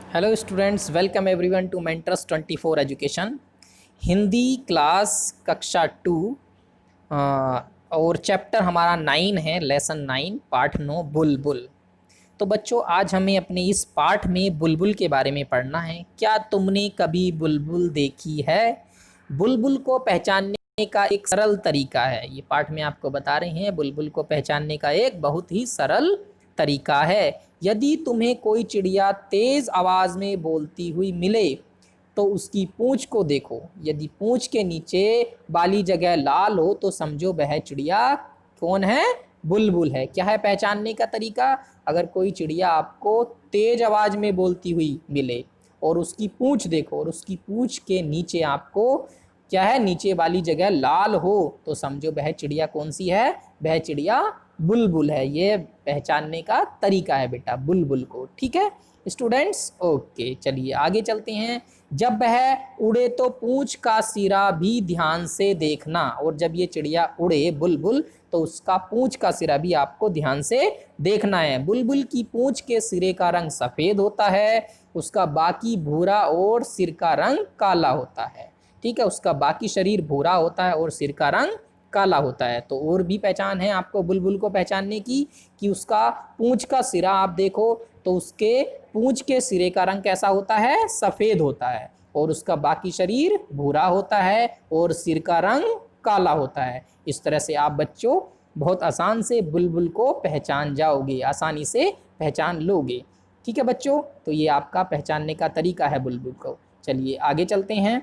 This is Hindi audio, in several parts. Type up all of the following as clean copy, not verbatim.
Hello students, welcome everyone to mentors 24 education. Hindi class कक्षा 2 और चैप्टर हमारा 9 है, लेसन 9 पाठ 9 बुलबुल। तो बच्चों, आज हमें अपने इस पाठ में बुलबुल के बारे में पढ़ना है। क्या तुमने कभी बुलबुल देखी है? बुलबुल को पहचानने का एक सरल तरीका है, ये पाठ में आपको बता रहे हैं। बुलबुल को पहचानने का एक बहुत ही सरल तरीका है। यदि तुम्हें कोई चिड़िया तेज आवाज में बोलती हुई मिले तो उसकी पूंछ को देखो। यदि पूंछ के नीचे वाली जगह लाल हो तो समझो वह चिड़िया कौन है? बुलबुल है। क्या है पहचानने का तरीका? अगर कोई चिड़िया आपको तेज आवाज में बोलती हुई मिले और उसकी पूंछ देखो, और उसकी पूंछ के नीचे आपको क्या है, नीचे वाली जगह लाल हो, तो समझो वह चिड़िया कौन सी है? वह चिड़िया बुलबुल है। ये पहचानने का तरीका है बेटा बुलबुल को। ठीक है स्टूडेंट्स? ओके, चलिए आगे चलते हैं। जब वह उड़े तो पूंछ का सिरा भी ध्यान से देखना। और जब ये चिड़िया उड़े बुलबुल, तो उसका पूंछ का सिरा भी आपको ध्यान से देखना है। बुलबुल की पूंछ के सिरे का रंग सफेद होता है, उसका बाकी भूरा और सिर का रंग काला होता है। ठीक है, उसका बाकी शरीर भूरा होता है और सिर का रंग काला होता है। तो और भी पहचान है आपको बुलबुल को पहचानने की, कि उसका पूंछ का सिरा आप देखो तो उसके पूंछ के सिरे का रंग कैसा होता है? सफेद होता है, और उसका बाकी शरीर भूरा होता है और सिर का रंग काला होता है। इस तरह से आप बच्चों बहुत आसान से बुलबुल को पहचान जाओगे, आसानी से पहचान लोगे। ठीक है बच्चों, तो ये आपका पहचानने का तरीका है बुलबुल को। चलिए आगे चलते हैं।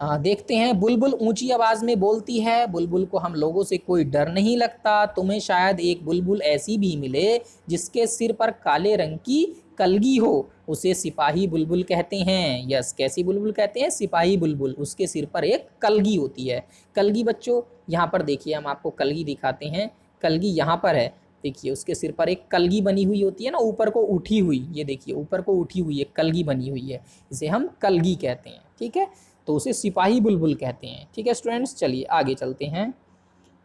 देखते हैं। बुलबुल ऊंची आवाज में बोलती है। बुलबुल को हम लोगों से कोई डर नहीं लगता। तुम्हें शायद एक बुलबुल ऐसी भी मिले जिसके सिर पर काले रंग की कलगी हो, उसे सिपाही बुलबुल कहते हैं। यस, कैसी बुलबुल कहते हैं? सिपाही बुलबुल। उसके सिर पर एक कलगी होती है। कलगी बच्चों यहाँ पर देखिए, हम आपको कलगी दिखाते हैं। कलगी यहाँ पर है, देखिए उसके सिर पर एक कलगी बनी हुई होती है ना, ऊपर को उठी हुई। ये देखिए ऊपर को उठी हुई एक कलगी बनी हुई है, इसे हम कलगी कहते हैं। ठीक है, तो उसे सिपाही बुलबुल कहते हैं। ठीक है स्टूडेंट्स, चलिए आगे चलते हैं।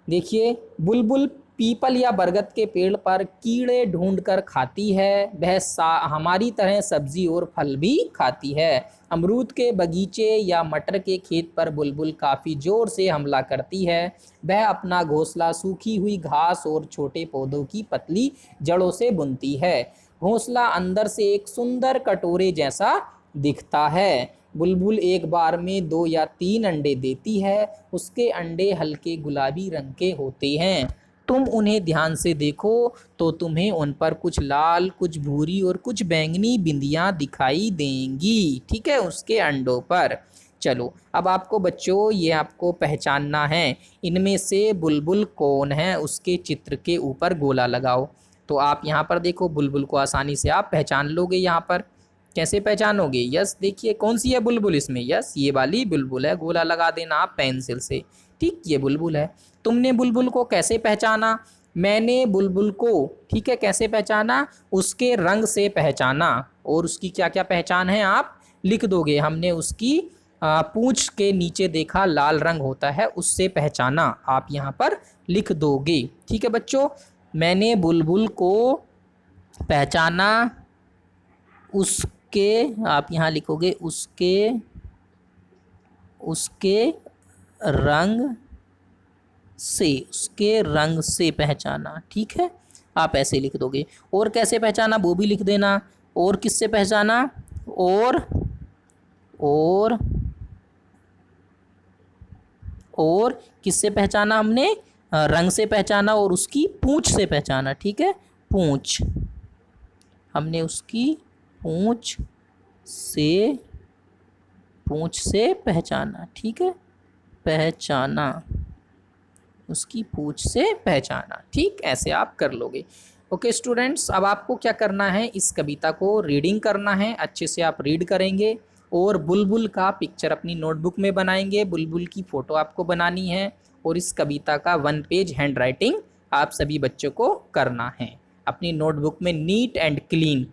देखिए, बुलबुल पीपल या बरगद के पेड़ पर कीड़े ढूंढ कर खाती है। वह हमारी तरह सब्जी और फल भी खाती है। अमरूद के बगीचे या मटर के खेत पर बुलबुल काफ़ी जोर से हमला करती है। वह अपना घोंसला सूखी हुई घास और छोटे पौधों की पतली जड़ों से बुनती है। घोंसला अंदर से एक सुंदर कटोरे जैसा दिखता है। बुलबुल एक बार में 2 या 3 अंडे देती है। उसके अंडे हल्के गुलाबी रंग के होते हैं। तुम उन्हें ध्यान से देखो तो तुम्हें उन पर कुछ लाल, कुछ भूरी और कुछ बैंगनी बिंदियां दिखाई देंगी। ठीक है, उसके अंडों पर। चलो, अब आपको बच्चों ये आपको पहचानना है, इनमें से बुलबुल कौन है उसके चित्र के ऊपर गोला लगाओ। तो आप यहाँ पर देखो, बुलबुल को आसानी से आप पहचान लोगे। यहाँ पर कैसे पहचानोगे? यस, देखिए कौन सी है बुलबुल इसमें? यस, ये वाली बुलबुल है। गोला लगा देना आप पेंसिल से। ठीक, ये बुलबुल है। तुमने बुलबुल को कैसे पहचाना? मैंने बुलबुल को, ठीक है, कैसे पहचाना? उसके रंग से पहचाना। और उसकी क्या क्या पहचान है आप लिख दोगे। हमने उसकी पूंछ के नीचे देखा लाल रंग होता है, उससे पहचाना, आप यहाँ पर लिख दोगे। ठीक है बच्चों, मैंने बुलबुल को पहचाना उसके, आप यहाँ लिखोगे उसके उसके रंग से, उसके रंग से पहचाना। ठीक है, आप ऐसे लिख दोगे। और कैसे पहचाना वो भी लिख देना। और किससे पहचाना? और और किससे पहचाना हमने? रंग से पहचाना और उसकी पूंछ से पहचाना। ठीक है, पूंछ, हमने उसकी पूंछ से पूंछ से पहचाना। ठीक है, पहचाना, उसकी पूंछ से पहचाना। ठीक, ऐसे आप कर लोगे। ओके स्टूडेंट्स, अब आपको क्या करना है, इस कविता को रीडिंग करना है। अच्छे से आप रीड करेंगे और बुलबुल का पिक्चर अपनी नोटबुक में बनाएंगे। बुलबुल की फ़ोटो आपको बनानी है और इस कविता का 1 पेज हैंड राइटिंग आप सभी बच्चों को करना है। अपनी नोटबुक में नीट एंड क्लीन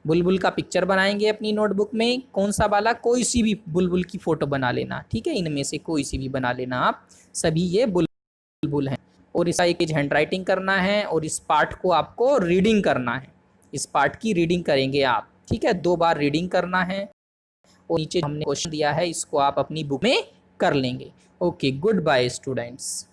बुलबुल का पिक्चर बनाएंगे अपनी नोटबुक में। कौन सा वाला? कोई सी भी बुलबुल की फ़ोटो बना लेना। ठीक है, इनमें से कोई सी भी बना लेना आप। सभी ये बुलबुल हैं। और इसका एक हैंड राइटिंग करना है और इस पार्ट को आपको रीडिंग करना है। इस पार्ट की रीडिंग करेंगे आप। ठीक है, 2 बार रीडिंग करना है और नीचे हमने क्वेश्चन दिया है, इसको आप अपनी बुक में कर लेंगे। Okay, good bye students.